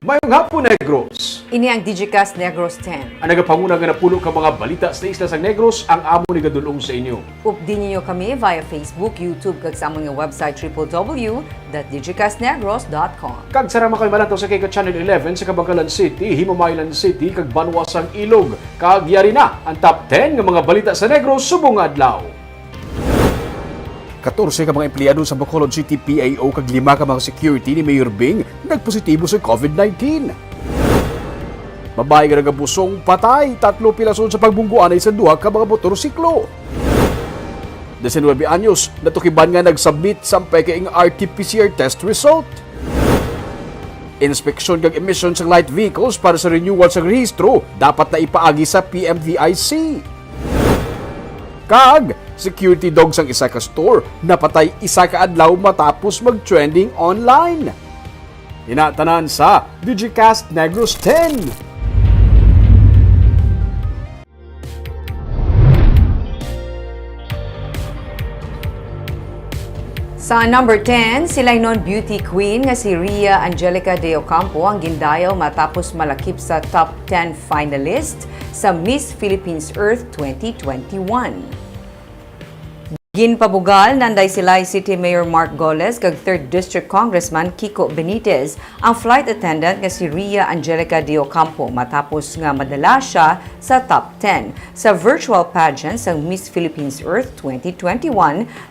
Mayong hapon, Negros. Ini ang Digicast Negros X. Ang nagapanguna nga napulo ka mga balita sa isla sa Negros, ang amo ni gadulong sa inyo. Updin niyo kami via Facebook, YouTube, kag sa among website www.digicastnegros.com. Kag sarama kayo malantaw sa Kika Channel 11 sa Kabangkalan City, Himamaylan City, kag Banwasang Ilog. Kag yari na ang top 10 nga mga balita sa Negros subong adlaw. 14 ka mga empleyado sa Bacolod City PAO kag 5 ka mga security ni Mayor Bing nagpositibo sa COVID-19. Babae nga nagabusong patay, 3 pilason sa pagbungguan ay sa 2 ka mga motorsiklo. 19 anyos, natukiban nga nagsubmit sa peking RT-PCR test result. Inspeksyon kag emission sa light vehicles para sa renewal sa rehistro dapat na ipaagi sa PMVIC. Kag, security dog sang isa ka store, napatay isa ka adlaw matapos mag-trending online. Inatanan sa Digicast Negros X. Sa number 10, sila'y non-beauty queen nga si Rhea Angelica de Ocampo ang gindayaw matapos malakip sa top 10 finalist sa Miss Philippines Earth 2021. Ginpabugal, nanday sila'y City Mayor Mark Goles kag 3rd District Congressman Kiko Benitez ang flight attendant nga si Rhea Angelica de Ocampo matapos nga madala siya sa top 10 sa virtual pageant sa Miss Philippines Earth 2021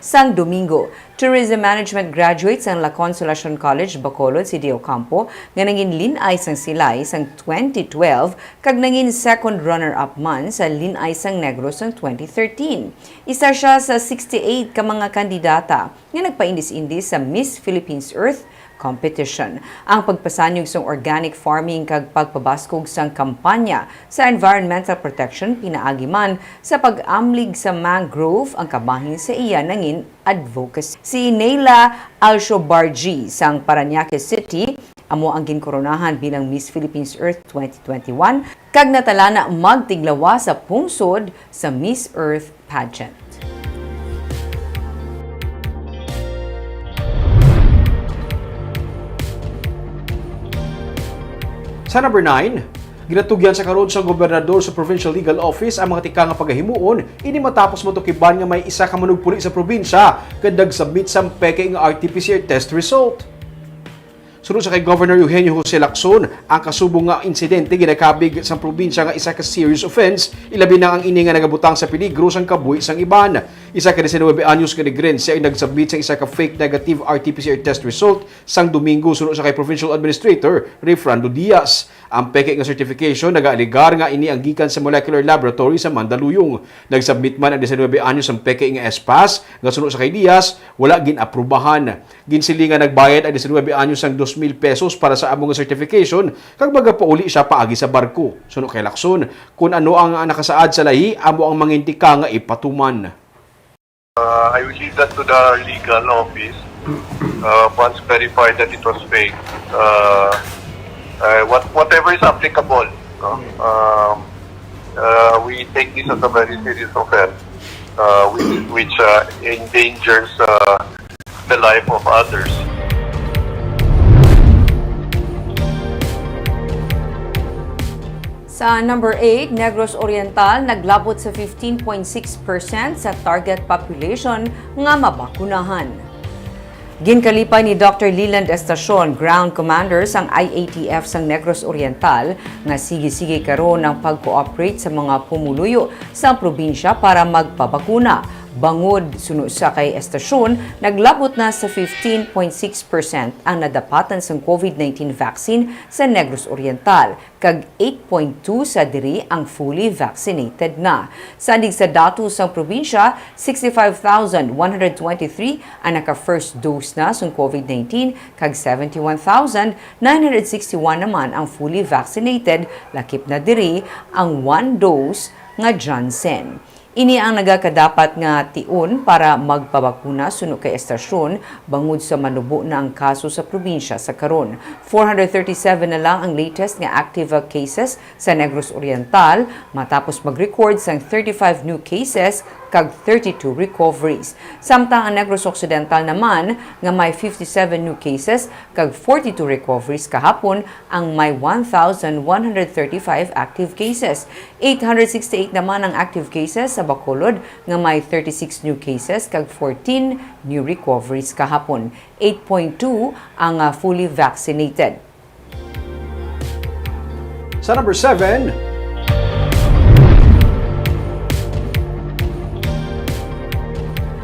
sang Domingo. Tourism Management graduate sang La Consolacion College, Bacolod, si De Ocampo, nga nangin linay sang silay sang 2012 kag nangin second runner-up man sa linay sang Negros sang 2013. Isa siya sa 68 ka mga kandidata nga nagpaindis-indis sa Miss Philippines Earth competition. Ang pagpasanyog sa organic farming kag pagpabaskog sang kampanya sa environmental protection pinaagi man sa pag-amlig sa mangrove ang kabahin sa iya nangin advocacy. Si Neila Alshobarji sang Parañaque City amo ang ginkoronahan bilang Miss Philippines Earth 2021 kag natala na magtiglawa sa pungsod sa Miss Earth pageant. Sa number 9, ginatugyan sa karon sa gobernador sa Provincial Legal Office ang mga tika nga pagahimuon ini matapos matukiban nga may isa ka manugpuli sa probinsya kadag submit sa peke nga RT-PCR test result. Sunod sa kay Governor Eugenio Jose Lacson, ang kasubong nga insidente ginakabig sa probinsya nga isa ka serious offense, ilabi na ang ini nga nagabutang sa peligro sang kabuhi sang iban. Isa ka 19 anyos ka Negrense ay nagsubmit sa isa ka fake negative RT-PCR test result sang Domingo sunod sa kay Provincial Administrator Refrando Diaz. Ang peke nga certification nagaaligar nga ini ang gikan sa molecular laboratory sa Mandaluyong. Nagsubmit man ang 19 anyos ang peke nga espas nga sunod sa kay Diaz wala ginaprubahan. Ginsilingan nagbayad ang 19 anyos sang 2,000 pesos para sa among certification kag magapauli siya paagi sa barko. Sunod kay Lacson, kung ano ang nakasaad sa lahi amo ang mangintika nga ipatuman. I will leave that to the legal office once verified that it was fake. Whatever is applicable, we take this as a very serious offense, which endangers the life of others. Sa number 8, Negros Oriental naglabot sa 15.6% sa target population nga mabakunahan. Ginkalipay ni Dr. Leland Estacion, Ground Commander sang IATF sang Negros Oriental, nga sige-sige karon ng pag-cooperate sa mga pumuluyo sa probinsya para magpabakuna. Bangod sunod sa kay estasyon, naglabot na sa 15.6% ang nadapatan sa COVID-19 vaccine sa Negros Oriental, kag 8.2 sa diri ang fully vaccinated na. Sandig sa datos sa probinsya, 65,123 ang naka-first dose na sa COVID-19, kag 71,961 naman ang fully vaccinated, lakip na diri ang 1 dose nga Johnson. Ini ang nagakadapat nga tiun para magpabakuna suno kay estasyon bangod sa manubo na ang kaso sa probinsya sa karon. 437 na lang ang latest nga active cases sa Negros Oriental matapos mag-record sang 35 new cases kag 32 recoveries. Samtang ang Negros Occidental naman nga may 57 new cases kag 42 recoveries kahapon ang may 1,135 active cases. 868 naman ang active cases sa Bacolod nga may 36 new cases kag 14 new recoveries kahapon. 8.2 ang fully vaccinated. Sa number 7,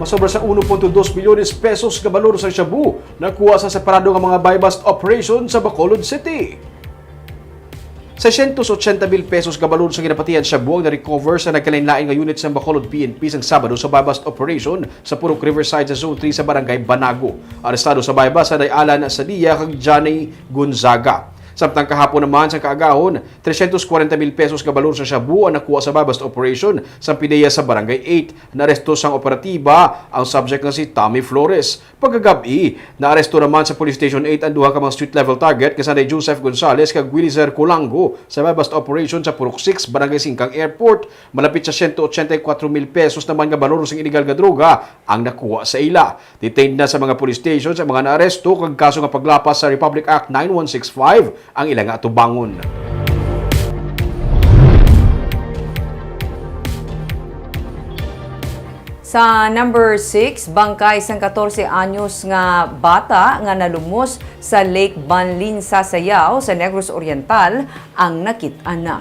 masobra sa 1.2 bilyones pesos ka balor sa shabu nakuha sa separado nga mga buy-bust operation sa Bacolod City. 680 mil pesos ka balor sa ginapatian shabu ang na-recover sa nagkalain-lain nga unit sa Bacolod PNP sang Sabado sa buy-bust operation sa Purok Riverside sa Zone 3 sa Barangay Banago. Arestado sa buy-bust sa Alan Sadia kag Johnny Gonzaga. Samtang kahapon naman sa kaagahon, 340 mil pesos ka balor sa shabu ang nakuha sa buy-bust operation sa Pideya sa Barangay 8. Naaresto sang operatiba ang subject nga si Tommy Flores. Pagkagabi, naaresto naman sa Police Station 8 ang duha ka mga street level target kasanay Joseph Gonzales kag Willizer Colango sa buy-bust operation sa Purok 6 Barangay Singkang Airport. Malapit sa 184 mil pesos naman nga balor sa illegal nga droga ang nakuha sa ila. Detained na sa mga police stations ang mga naaresto kag kaso nga paglapas sa Republic Act 9165 ang ilang atubangon. Sa number 6, bangkay sang 14 anyos nga bata nga nalumos sa Lake Banlin sa Sayaw sa Negros Oriental ang nakit-an na.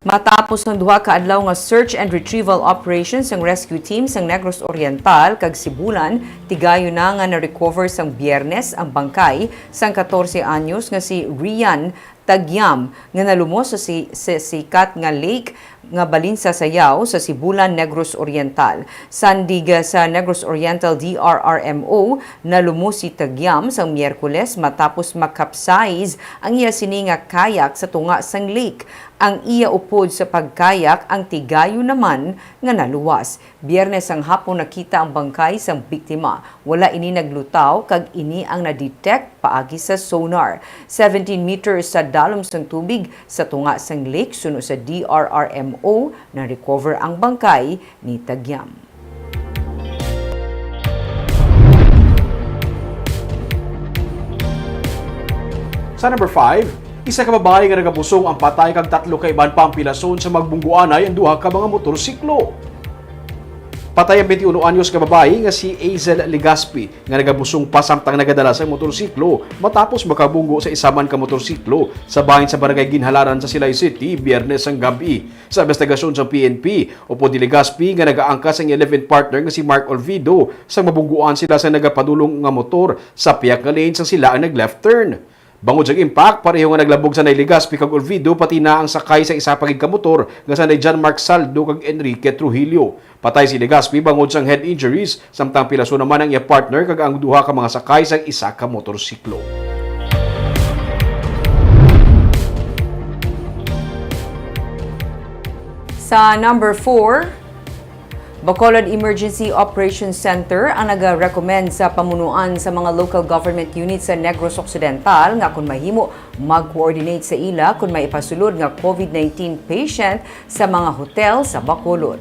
Matapos ng duha ka adlaw nga search and retrieval operations ng rescue team sang Negros Oriental kag Sibulan, tigayo na nga na-recover sang Biyernes ang bangkay sang 14 anyos nga si Rian Tagyam nga nalumos sa sikat nga lake nga balin sa Sayaw sa Sibulan, Negros Oriental. Sandiga sa Negros Oriental DRRMO, nalumos si Tagyam sang Miyerkules matapos makapsize ang iya sini nga kayak sa tunga sang lake. Ang iya upod sa pagkayak, ang tigayo naman nga naluwas. Biyernes ang hapon nakita ang bangkay sang biktima. Wala ini naglutaw kag ini ang na-detect paagi sa sonar. 17 meters sa dalom sang tubig sa tunga sang lake suno sa DRRMO na recover ang bangkay ni Tagyam. Sa number 5, isa ka babae nga nagabusong ang patay kag 3 ka iban pang pilason sa magbungguanay ang duha ka mga motorsiklo. Patay ang 21 anyos ka babae nga si Azel Legaspi nga nagabusong pa samtang nagadala sa motorsiklo matapos makabunggo sa isaman ka motorsiklo sa bahin sa Barangay Ginhalaran sa Silay City Biyernes ang gabi. Sa investigasyon sa PNP, upod ni Legaspi nga nagaangkas ang 11th partner nga si Mark Olvido sa mabungguan sila sa nagapadulong nga motor sa piyak nga lane sa sila ang nag-left turn. Bangod sa impact, pareho nga naglabog sa Legaspi kag Olvido pati na ang sakay sa isa pagig ka motor nga sa John Mark Saldo kag Enrique Trujillo. Patay si Legaspi bangod sang head injuries, samtang pilaso naman ang iya partner kag ang duha ka mga sakay sa isa ka motorsiklo. Sa number 4, Bacolod Emergency Operations Center ang nag-recommend sa pamunuan sa mga local government units sa Negros Occidental nga kung mahimo mag-coordinate sa ila kung may ipasulod nga COVID-19 patient sa mga hotel sa Bacolod.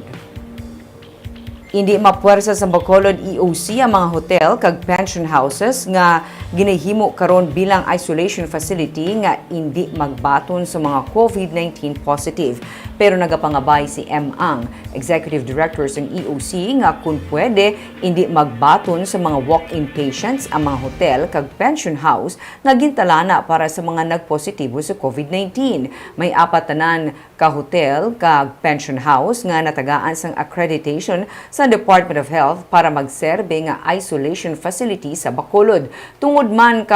Hindi mapuwersa sa Bacolod EOC ang mga hotel kag pension houses nga ginahimo karon bilang isolation facility nga hindi magbaton sa mga COVID-19 positive. Pero nagapangabay si M. Ang, Executive Director ng EOC nga kung pwede hindi magbaton sa mga walk-in patients ang mga hotel kag pension house nga gintalana para sa mga nagpositibo sa COVID-19. May 4 tanan ka hotel kag pension house nga natagaan sang accreditation sa Department of Health para magserbe nga isolation facility sa Bacolod. Tungod man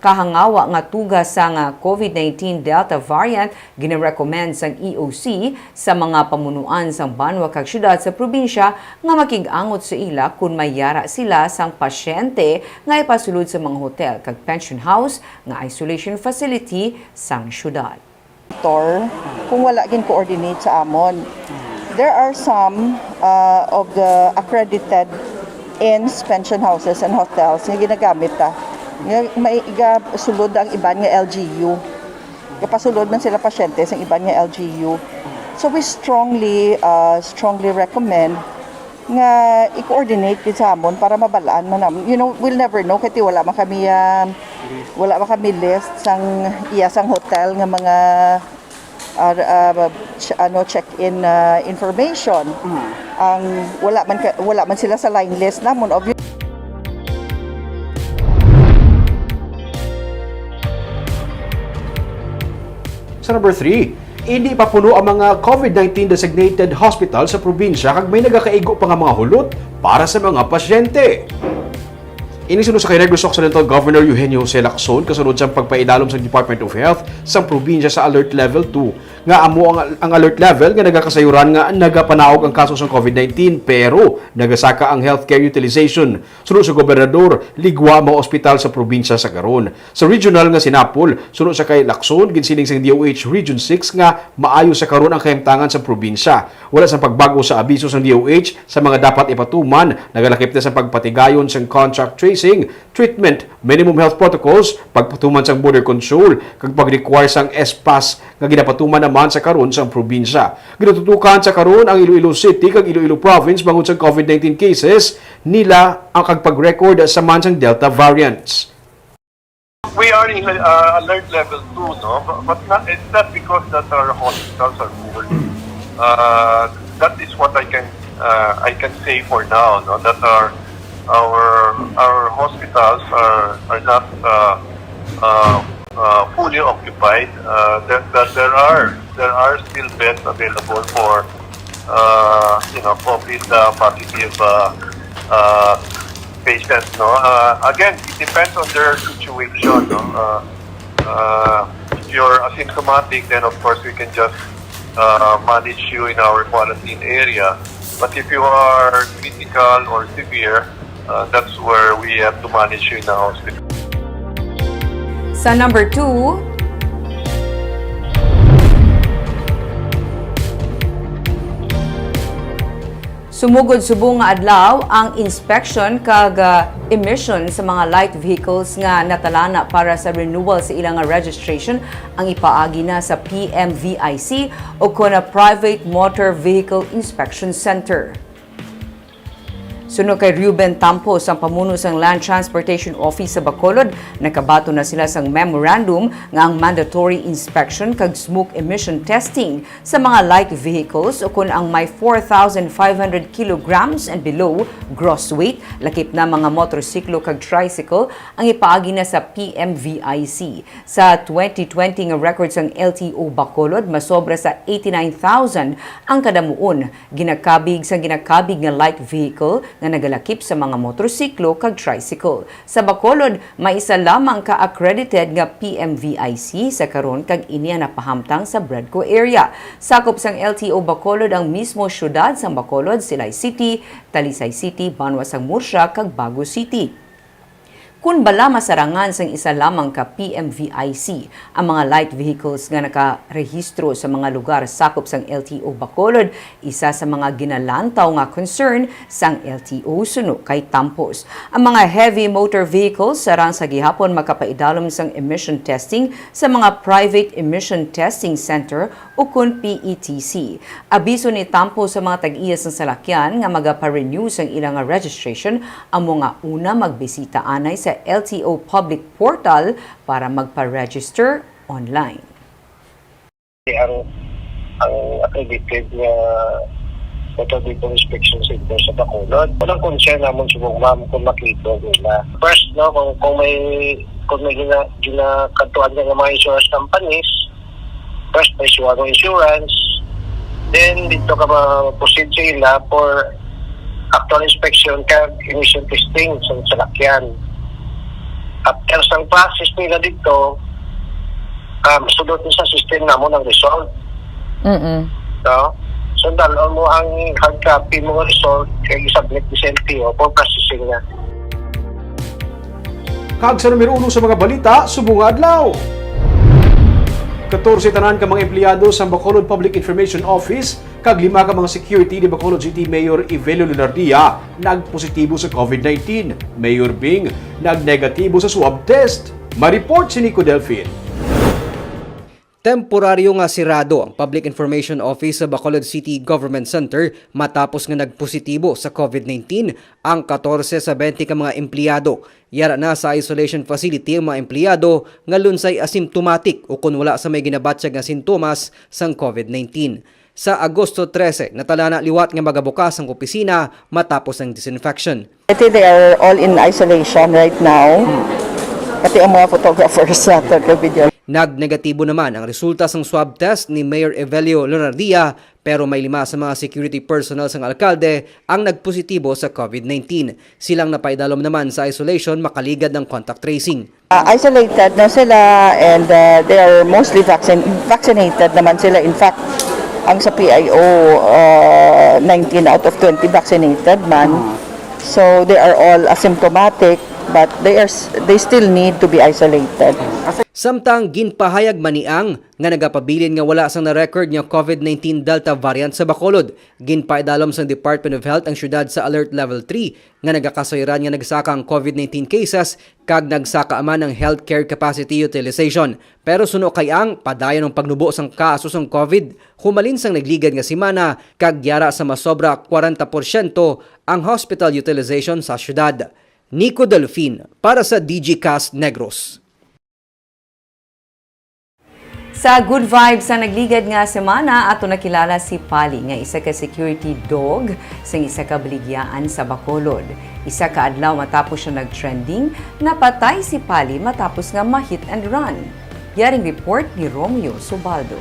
kahangawa nga tugas sa nga COVID-19 Delta variant, gina-recommend sang EOC sa mga pamunuan sang banwa kag syudad sa probinsya nga makig-angot sa ila kung mayara sila sang pasyente nga ipasulod sa mga hotel kag pension house nga isolation facility sang syudad. Kung wala gin coordinate sa amon. There are some of the accredited inns, pension houses, and hotels nga ginagamit ta. May sulod ang iban nga LGU. Kapasulod man sila pasyente sa iban nga LGU. So we strongly recommend nga i-coordinate din sa amon para mabalaan man namin. You know, we'll never know kasi wala man kami list sang iyasang hotel nga mga check-in information. Ang wala man sila sa line list namon. Sa number 3, hindi pa puno ang mga COVID-19 designated hospital sa probinsya kag may nagakaigo pa nga mga hulot para sa mga pasyente. Inisunod sa kay Negros Occidental Governor Eugenio Jose Lacson kasunod sa pagpaidalom sa Department of Health sa probinsya sa Alert Level 2. Nga amo ang alert level nga nagakasayuran nga nagapanaog ang kaso sa COVID-19 pero nagasaka ang healthcare utilization. Sunod sa gobernador, ligwa ang mga ospital sa probinsya sa karon. Sa regional nga Sinapol, sunod sa kay Lacson, ginsiling sa DOH Region 6 nga maayo sa karon ang kahimtangan sa probinsya. Wala sa pagbago sa abiso sa DOH sa mga dapat ipatuman, nagalakip na sa pagpatigayon sa contact tracing, treatment, minimum health protocols, pagpatuman sa border control, kag pag-require sang S-Pass nga ginapatuman naman sa karon sa probinsya. Ginatutukan sa karon ang Iloilo City kag Iloilo Province bangod sa COVID-19 cases nila ang kagpag-record sa mansang Delta variants. We are in alert level 2, no? But it's not because that our hospitals are full. That is what I can say for now, no? That our hospitals are not fully occupied. There are still beds available for COVID positive patients. No, again, it depends on their situation. No, if you're asymptomatic, then of course we can just manage you in our quarantine area. But if you are critical or severe, that's where we have to manage you in the hospital. Sa number 2, sumugod subong nga adlaw ang inspection kag emission sa mga light vehicles nga natalana para sa renewal sa ilang registration ang ipaagi na sa PMVIC o kuna Private Motor Vehicle Inspection Center. Sunod kay Ruben Tampos, ang pamuno sang Land Transportation Office sa Bacolod, nakabato na sila sang memorandum nga ang mandatory inspection kag smoke emission testing sa mga light vehicles o kung ang may 4,500 kilograms and below gross weight, lakip na mga motorsiklo kag tricycle ang ipaagi na sa PMVIC. Sa 2020 nga records ang LTO Bacolod, masobra sa 89,000 ang kadamuon ginakabig nga light vehicle nga nagalakip sa mga motorsiklo kag tricycle. Sa Bacolod, may isa lamang ka-accredited nga PMVIC sa karon kag iniya napahamtang sa Bredco area. Sakop sang LTO Bacolod ang mismo syudad sang Bacolod, Silay City, Talisay City, Banwa sang Murcia kag Bago City. Kung bala masarangan sang isa lamang ka PMVIC ang mga light vehicles nga nakarehistro sa mga lugar sakop sang LTO Bacolod, isa sa mga ginalantaw nga concern sang LTO suno kay Tampos. Ang mga heavy motor vehicles sarang sa gihapon makapaidalom sang emission testing sa mga Private Emission Testing Center o kun PETC. Abiso ni Tampos sa mga tag-iya sang salakyan nga magaparenew sang ilang registration ang mga una magbisita anay sa LTO Public Portal para magpa-register online. Ang accredited na motor vehicle inspection center sa Bacolod. Walang concern naman subong ma'am kung makita nila. First, no, kung may ginakatuan ng mga insurance companies, first may suwa ng insurance, then dito ka ma-proceed sila for actual inspection kag emission testing sa salakyan. After sang process nila dito, sunod sa system namon ang result. No? So, dalawin mo ang hard copy mo result kaya isubmit sa LTO for processing na. Kag sa numero 1 sa mga balita, subong nga adlaw. 14 tanan ka mga empleyado sa Bacolod Public Information Office kag 5 ka mga security ni Bacolod City Mayor Evelio Lunardia nagpositibo sa COVID-19. Mayor Bing nagnegatibo sa swab test. Ma-report si Nico Delfin. Temporaryo nga sirado ang Public Information Office sa Bacolod City Government Center matapos nga nagpositibo sa COVID-19 ang 14 sa 20 ka mga empleyado. Yara na sa isolation facility ang mga empleyado nga lunsay asymptomatic o kung wala sa may ginabatsyag nga sintomas sang COVID-19. Sa Agosto 13, natala na liwat nga magabukas ang opisina matapos ang disinfection. I think they are all in isolation right now. Pati ang mga photographers sa video. Nagnegatibo naman ang resulta ng swab test ni Mayor Evelio Lunardia pero may 5 sa mga security personnel ng alkalde ang nagpositibo sa COVID-19. Silang napaidalom naman sa isolation makaligad ng contact tracing. Isolated na sila and they are mostly vaccinated naman sila. In fact, ang sa PIO, 19 out of 20 vaccinated man. So they are all asymptomatic but they still need to be isolated. Samtang ginpahayag maniang nga nagapabilin nga wala sang na-record nga COVID-19 Delta variant sa Bacolod. Ginpaidalom sang Department of Health ang syudad sa Alert Level 3 nga nagakasayran nga nagsaka ang COVID-19 cases kag nagsaka man ang healthcare capacity utilization. Pero suno kay ang padayon ng pagnubo sang kaso sang COVID, humalin sang nagligad nga semana kag yara sa masobra 40% ang hospital utilization sa syudad. Nico Delfin para sa Digicast Negros. Sa good vibes sa nagligad nga semana ato nakilala si Pali nga isa ka security dog sa isa ka baligyaan sa Bacolod. Isa ka adlaw matapos siya nag-trending, napatay si Pali matapos nga ma-hit and run. Yaring report ni Romeo Subaldo.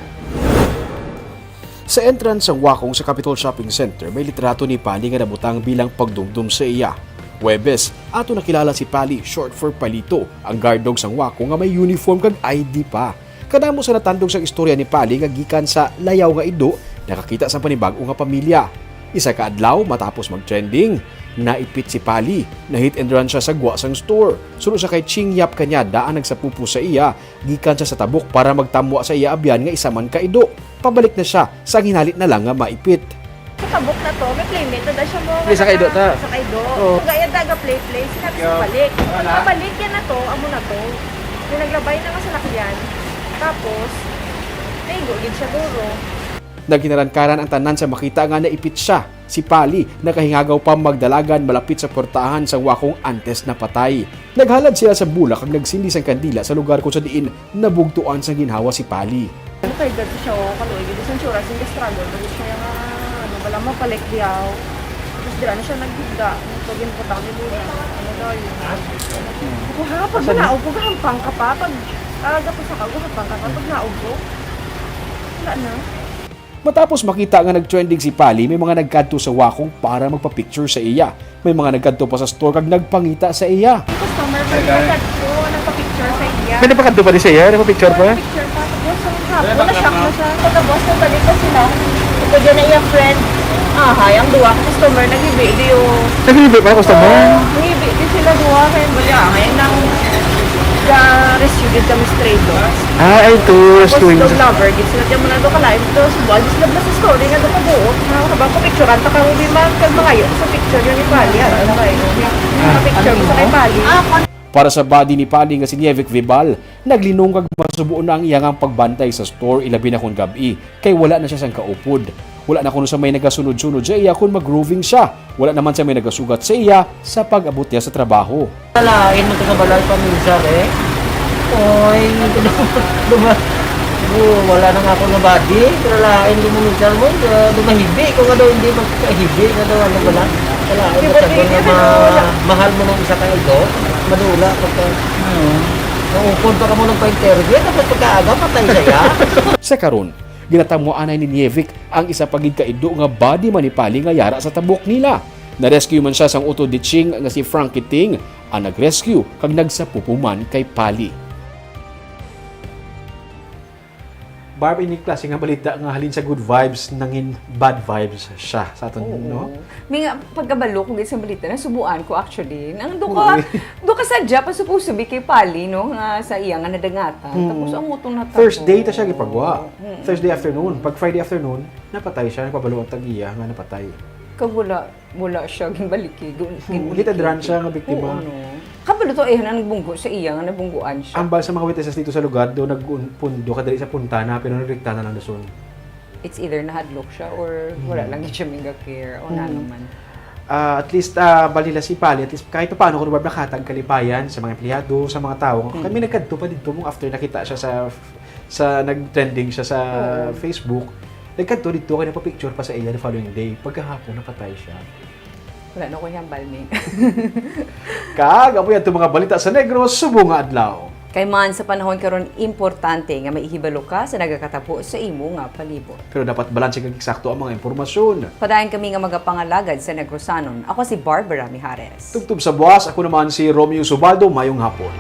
Sa entrance ng Wakong sa Capitol Shopping Center, may litrato ni Pali nga nabutang bilang pagdumdum sa iya. Huwebes, ato nakilala si Pali, short for Palito, ang guard dog sang Wakong nga may uniform kag ID pa. Kadamo sa natandog sa istorya ni Pali nga gikan sa layaw nga ido, nakakita sa panibag-o nga pamilya. Isa ka adlaw matapos mag-trending, naipit si Pali, na hit and run siya sa gwa sang store. Sunod siya kay Ching Yap Kanyada ang nagsapupo sa iya, gikan siya sa tabok para magtamwa sa iya abyan nga isa man ka ido. Pabalik na siya, sa ginalit na lang nga maipit. Sa tabok na to, may playmate na siya mo. Sa kaido ta? Sa kaido. Kung gaya daga play, sinabi sa balik. Pagkabalik yan na to, amo na to. Yung naglabay na nga sa lakyan. Tapos, naigo din siya duro. Nagkinarankaran ang tanan sa makita nga naipit siya. Si Pali, nakahingagaw pa magdalagan malapit sa portahan sa Wakong antes na patay. Naghalad sila sa bulak ang nagsindi sang kandila sa lugar kung sa diin nabugtuan sa ginhawa si Pali. Ano kayo dati siya o kaloy, hindi sa sura, hindi struggle. Kasi siya nga, wala mo palik diyaw. Tapos dira na siya nagbigda. Pagin po tayo nila. Ano daw yun? Pag naog ko, gahampang ka pa. Pag aga po sa kaguhampang ka pa, pag naog ko, wala na. Matapos makita nga nag-trending si Pali, may mga nagkadto sa Wakong para magpa-picture sa iya. May mga nagkadto pa sa store kag nagpangita sa iya. Customer pa rin ko, nagpa-picture sa iya. May napakadto pa din sa iya? Nagpa-picture pa? Picture pa. Tapos sa hapon, na-shock na siya. Pagkabos na balik pa sila. Ito dyan na iyang friend. Hayang duwa ka customer, nag-ibig yung... Nag-ibig pa customer? Nag-ibig din sila duwa. Kaya bali, ngayon nang rescued kami stray dogs. Ay, tourist Tapos dog lover, gid sila dyan mo na doon ka-live. Tapos bali sila na sa story nga doon ka-buot. Habang ko picturean, ta kang hindi man kag-mangayon sa picture yun ni Pali. Ano kayo? Picture mo sa kay Pali. Para sa body ni Pali nga si Nievic Vibal, naglinong kag masubuon na ang iyang pagbantay sa store ilabi na kung gabi, kay wala na siya sang kaupod. Wala na kuno sa may nagasunod-sunod sa iya kung mag-grooving siya. Wala naman sa may nagasugat sa iya sa pag-abot niya sa trabaho. Talain mo ka balay pa minsan eh. Oy, wala na nga ako na body. Talain mo minsan mo, dumahibi. Kung ano hindi magkahibi, ano wala. Talain mo sa mahal mo ng isa kayo do, madula pagka naupon pa ka mo ng pa-interview, tapos pagkaaga patay siya. Sa karon, ginatamuanay ni Nievic ang isa pagid kaido nga body man ni Pali nga yara sa tabok nila. Na-rescue man siya sang uto di Ching nga si Frankie Ting ang nag-rescue kag nagsapupuman kay Pali. Barb, ini klase nga balita nga halin sa good vibes, nangin bad vibes siya sa aton, no? May nga, pagkabalo ko sa balita, nasubuan ko actually. Nang do ka sadya, pa supposed to be kay Pali, no? Nga sa iya nga nadangatan. Tapos ang utong natapos. Thursday ta siya gipagwa. Thursday afternoon. Pag Friday afternoon, napatay siya, nagpabalo ang tag-iya nga napatay. Kag wala siya ginbaliki. Gitadran siya nga biktima. Oo, no. Kabalo to na nagbunggo sa iya nga nabungguan siya. Ambal sa mga witnesses dito sa lugar, do nagpundo kadali sa puntana pero nagrekta na lang dason. It's either nahadlok siya or wala lang siya minga care o na naman. At least balila si Pali, at least kahit paano kung nakatag kalipayan sa mga empleyado, sa mga tao. Kami nagkadto pa dito mong after nakita siya sa nag-trending siya sa Facebook. Nagkadto dito kaya pa-picture pa sa iya the following day. Pagkahapon napatay siya. Wala na ko niyang balming. Kagapo yan itong mga balita sa Negros, subong nga adlaw. Kay man sa panahon karon importante nga maihibalo ka sa nagakatapo sa imo nga palibot. Pero dapat balanse kag eksakto ang mga impormasyon. Padayon kami nga magapangalagad sa Negrosanon. Ako si Barbara Mijares. Tugtub sa buwas, ako naman si Romeo Subaldo, mayong hapon.